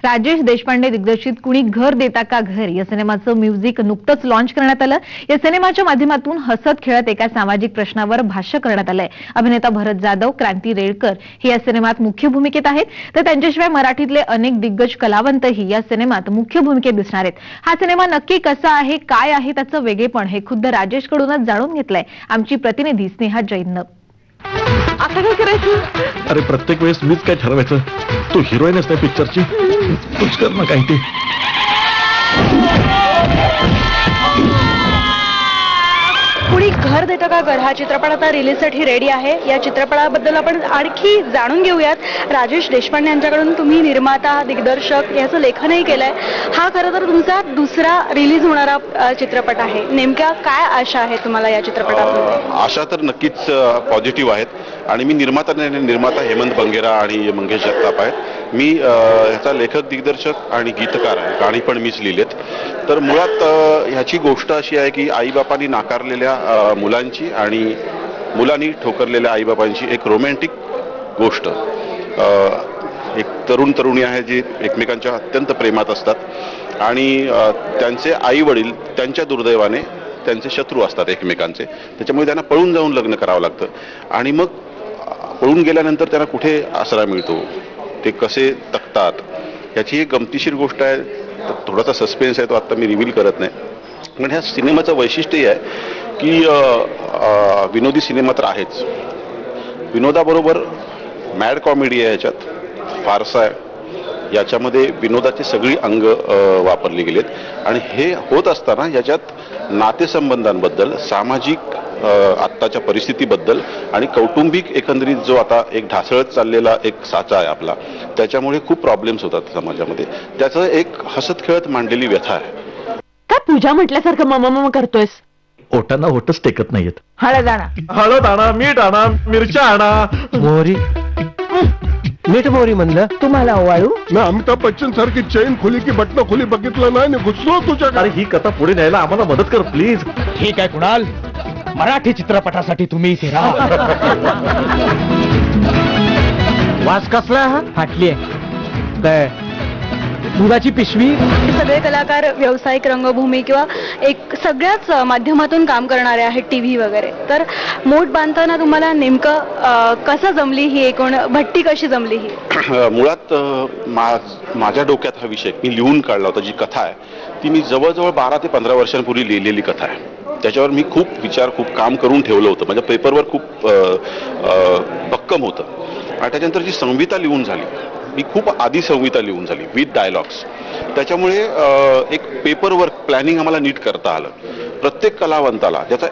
राजेश देशपांडे दिग्दर्शित कुणी घर देता का घर या सिनेमाचं म्युझिक नुकतंच लॉन्च करण्यात आलं. या सिनेमाच्या माध्यमातून हसत खेळत एका सामाजिक प्रश्नावर भाष्य करण्यात आलंय. अभिनेता भरत जाधव, क्रांती रेडकर हे या सिनेमात मुख्य भूमिकेत आहेत, तर त्यांच्याशिवाय मराठीतले अनेक दिग्गज कलावंतही या सिनेमात मुख्य भूमिकेत दिसणार आहेत. हा सिनेमा नक्की कसा आहे, काय आहे त्याचं वेगळेपण हे खुद्द राजेशकडूनच जाणून घेतलंय आमची प्रतिनिधी स्नेहा जैननं. आता काय करायचं? अरे प्रत्येक वेळेस मीच काय ठरवायचं? तू हिरोईनच नाही पिक्चरची, तूच कर ना काही ते. कुणी घर देतं का घर हा चित्रपट आता रिलीजसाठी रेडी आहे. या चित्रपटाबद्दल आपण आणखी जाणून घेऊयात. राजेश देशपांडे यांच्याकडून तुम्ही निर्माता, दिग्दर्शक याचं लेखनही केलंय. हा खरं तर तुमचा दुसरा रिलीज होणारा चित्रपट आहे. नेमक्या काय आशा आहे तुम्हाला या चित्रपटाबद्दल? आशा तर नक्कीच पॉझिटिव्ह आहेत आणि मी निर्माता हेमंत बंगेरा आणि मंगेश जगताप आहेत. मी ह्याचा लेखक, दिग्दर्शक आणि गीतकार आहे. गाणी पण मीच लिहिलेत. तर मुळात ह्याची गोष्ट अशी आहे की आईबापांनी नाकारलेल्या मुलांची आणि मुलांनी ठोकरलेल्या आईबापांची एक रोमॅन्टिक गोष्ट. एक तरुण तरुणी आहे जे एकमेकांच्या अत्यंत प्रेमात असतात आणि त्यांचे आई वडील त्यांच्या दुर्दैवाने त्यांचे शत्रू असतात एकमेकांचे. त्याच्यामुळे त्यांना पळून जाऊन लग्न करावं लागतं आणि मग पळून गेल्यानंतर त्यांना कुठे आसरा मिळतो, ते कसे तकतात, याची एक गमतीशीर गोष्ट आहे. थोडासा सस्पेन्स आहे, तो आता मी रिव्हील करत नाही. पण ह्या सिनेमाचं वैशिष्ट्य आहे की विनोदी सिनेमा तर आहेच, विनोदाबरोबर मॅड कॉमेडी आहे, याच्यात फारसा आहे, याच्यामध्ये विनोदाची सगळी अंग वापरली गेलेत आणि हे होत असताना याच्यात नातेसंबंधांबद्दल, सामाजिक आत्ताच्या परिस्थितीबद्दल आणि कौटुंबिक एकंदरीत जो आता एक ढासळत चाललेला एक साचा आहे आपला, त्याच्यामुळे खूप प्रॉब्लेम्स होतात समाजामध्ये. त्याचं एक हसत खेळत मांडलेली व्यथा आहे. काय पूजा म्हटल्यासारखं मम करतोयस? ओटांना ओटच टेकत नाहीयेत. हळद आणा, हळद आणा, मीठ आणा, मिरच्या आणा, मोहरी, मीठ मोहरी म्हणलं. तुम्हाला ओवाळू? ना अमिताभ बच्चन सारखी चैन खुली की बटणं खुली बघितलं नाही, घुसलो तुझ्या. अरे ही कथा पुढे न्यायला आम्हाला मदत कर प्लीज. ठीक आहे कुणाल, मराठी चित्रपटासाठी तुम्ही इथे राहा. वास कसला हा? फाटली आहे दुधाची पिशवी. सगळे कलाकार व्यावसायिक रंगभूमी किंवा एक सगळ्याच माध्यमातून काम करणारे आहेत, टीव्ही वगैरे. तर मोठ बांधताना तुम्हाला नेमकं कसं जमली ही एकूण भट्टी, कशी जमली ही? मुळात माझ्या डोक्यात हा विषय मी लिहून काढला होता. जी कथा आहे ती मी जवळजवळ 12 ते 15 वर्षांपूर्वी लिहिलेली कथा आहे. त्याच्यावर मी खूप विचार, खूप काम करून ठेवलं होतं. माझ्या पेपरवर खूप भक्कम होतं आणि त्याच्यानंतर जी संहिता लिहून झाली, मी खूप आधी संहिता लिहून झाली विथ डायलॉग्स. त्याच्यामुळे एक पेपर वर्क प्लॅनिंग आम्हाला नीट करता आलं. प्रत्येक कलावंताला ज्याचा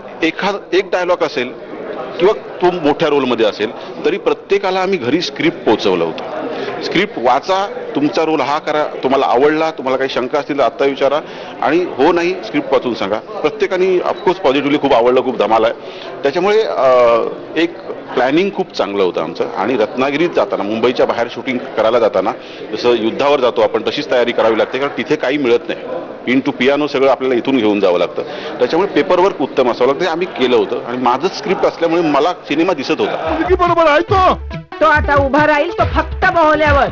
एक डायलॉग असेल किंवा तो मोठ्या रोलमध्ये असेल तरी प्रत्येकाला आम्ही घरी स्क्रिप्ट पोहोचवलं होतं. स्क्रिप्ट वाचा, तुमचा रोल हा करा, तुम्हाला आवडला, तुम्हाला काही शंका असतील तर आत्ता विचारा आणि हो नाही स्क्रिप्ट वाचून सांगा. प्रत्येकाने ऑफकोर्स पॉझिटिव्हली खूप आवडलं, खूप धमाल आहे. त्याच्यामुळे एक प्लॅनिंग खूप चांगलं होतं आमचं. आणि रत्नागिरीत जाताना, मुंबईच्या बाहेर शूटिंग करायला जाताना जसं युद्धावर जातो आपण तशीच तयारी करावी लागते, कारण तिथे काही मिळत नाही. पिन टू पियानो सगळं आपल्याला इथून घेऊन जावं लागतं. त्याच्यामुळे पेपरवर्क उत्तम असावं लागतं. आम्ही केलं होतं आणि माझं स्क्रिप्ट असल्यामुळे मला सिनेमा दिसत होता. बरोबर आहे तो आता उभा राहील, तो फक्त बहवल्यावर.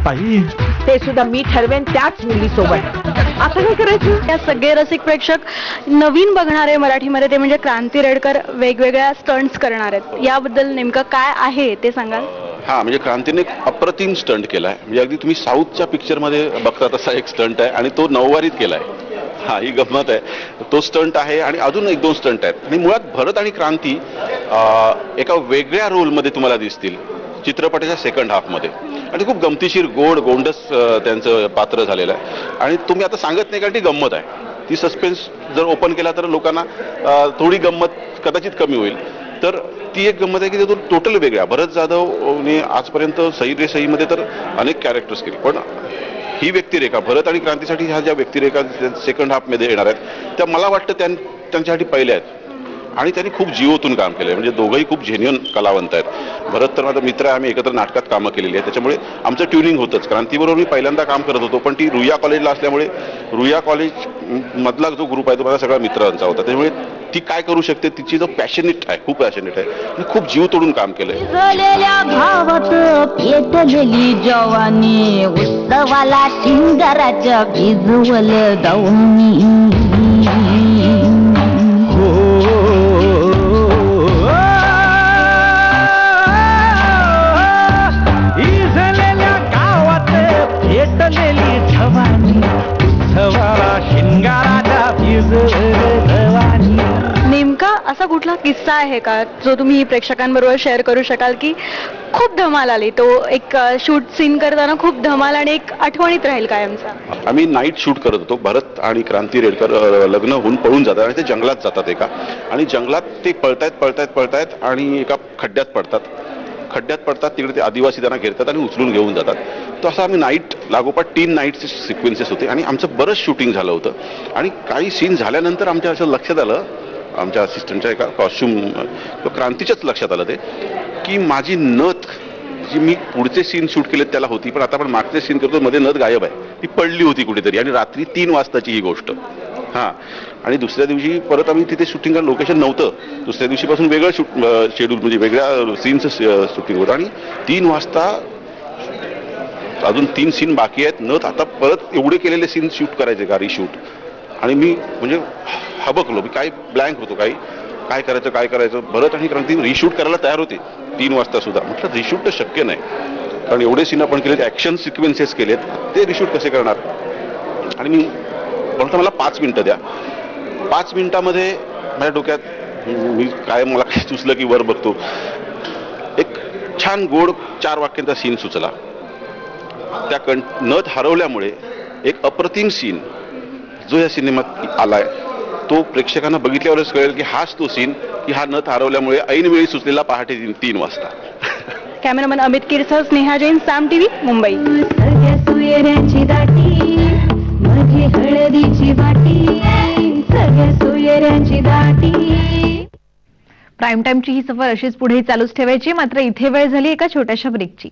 ते सुद्धा मी ठरवेन त्याच मुलीसोबत. आता काय करायचं? या सगळे रसिक प्रेक्षक नवीन बघणारे मराठीमध्ये, ते म्हणजे क्रांती रेडकर वेगवेगळ्या स्टंट्स करणार आहेत. याबद्दल नेमकं काय आहे ते सांगाल? हा, म्हणजे क्रांतीने एक अप्रतिम स्टंट केलाय. म्हणजे अगदी तुम्ही साऊथच्या पिक्चरमध्ये बघता तसा एक स्टंट आहे आणि तो 9 वारीत केलाय. हा, ही गंमत आहे. तो स्टंट आहे आणि अजून 1-2 स्टंट आहेत. आणि मुळात भरत आणि क्रांती एका वेगळ्या रोलमध्ये तुम्हाला दिसतील चित्रपटाच्या सेकंड हाफमध्ये आणि खूप गमतीशीर, गोंडस त्यांचं पात्र झालेलं आहे. आणि तुम्ही आता सांगत नाही कारण ती गंमत आहे. ती सस्पेन्स जर ओपन केला तर लोकांना थोडी गंमत कदाचित कमी होईल. तर ती एक गंमत आहे की तो टोटल वेगळा. भरत जाधवने आजपर्यंत सई रे सईमध्ये तर अनेक कॅरेक्टर्स केले, पण ही व्यक्तिरेखा भरत आणि क्रांतीसाठी ह्या ज्या व्यक्तिरेखा सेकंड हाफमध्ये येणार आहेत त्या मला वाटतं त्यांच्यासाठी पहिल्या आहेत आणि त्यांनी खूप जीवोतून काम केलंय. म्हणजे दोघंही खूप जेन्युइन कलावंत आहेत. भरत तर माझा मित्र आहे, आम्ही एकत्र नाटकात कामं केलेली आहेत, त्याच्यामुळे आमचं ट्युनिंग होतंच. क्रांतीबरोबर मी पहिल्यांदा काम करत होतो, पण ती रुईया कॉलेजला असल्यामुळे रुईया कॉलेज मधला जो ग्रुप आहे तो माझा सगळा मित्रांचा होता, त्यामुळे ती काय करू शकते, तिची जो पॅशनेट आहे, खूप पॅशनेट आहे, आणि खूप जीव तोडून काम केलंय. भावात पेटलेली जवानी, उत्सवाला शिंगाराच्या भिजवल दवनी. इजलेल्या गावात पेटलेली जवानी, उत्सवाला शिंगाराच्या भिजवल दवनी. नेमका असा कुठला किस्सा आहे का जो तुम्ही प्रेक्षकांबरोबर शेअर करू शकाल की खूप धमाल आली, तो एक शूट सीन करताना खूप धमाल आणि एक आठवणीत राहील कायमचा? आम्ही नाईट शूट करत होतो. भरत आणि क्रांती रेडकर लग्न होऊन पळून जातात आणि ते जंगलात जातात एका, आणि जंगलात ते पळतायत आणि एका खड्ड्यात पडतात. तिकडे ते आदिवासी त्यांना घेरतात आणि उचलून घेऊन जातात. तर असं आम्ही नाईट लागोपाठ 3 नाईटचे सिक्वेन्सेस होते आणि आमचं बरंच शूटिंग झालं होतं. आणि काही सीन झाल्यानंतर आमच्या असं लक्षात आलं, आमच्या असिस्टंटच्या एका कॉस्ट्युम क्रांतीच्याच लक्षात आलं ते, की माझी नथ जी मी पुढचे सीन शूट केले त्याला होती, पण आता आपण मागचे सीन करतो मध्ये नथ गायब आहे, ती पडली होती कुठेतरी, आणि रात्री 3 वाजताची ही गोष्ट. हां, आणि दुसऱ्या दिवशी परत आम्ही तिथे शूटिंग लोकेशन नव्हतं, दुसऱ्या दिवशीपासून वेगळं शेड्यूल, म्हणजे वेगळ्या सीनचं शूटिंग होतं, आणि 3 वाजता अजून 3 सीन बाकी आहेत. नथ आता परत एवढे केलेले सीन शूट करायचे का, रिशूट. आणि मी म्हणजे हबकलो, मी काय ब्लँक होतो, काय करायचं. भरत आणि क्रांती रिशूट करायला तयार होते 3 वाजता सुद्धा. म्हटलं रिशूट तर शक्य नाही, कारण एवढे सीन आपण केलेत, ऍक्शन सिक्वेन्सेस केलेत, ते रिशूट कसे करणार. आणि मी बोलतो मला 5 मिनिटं द्या. 5 मिनिटामध्ये माझ्या डोक्यात मी मला काय सुचलं की वर बघतो, एक छान गोड 4 वाक्यांचा सीन सुचला. त्या नथ हरवल्यामुळे एक अप्रतिम सीन जो या सिनेमात आलाय, तो प्रेक्षकांना बघितल्यावरच कळेल की हाच तो सीन, की हा नथ हरवल्यामुळे ऐनवेळी सुचलेला पहाटे 3 वाजता. कॅमेरामन अमित किरसह, स्नेहा जैन, साम टीव्ही, मुंबई. सोयऱ्यांची दाटी, माझी हळदीची वाटी, सगळ्या सोयऱ्यांची दाटी. प्राईम टाईमची ही सफर अशीच पुढे चालूच ठेवायची, मात्र इथे वेळ झाली एका छोट्याशा ब्रेकची.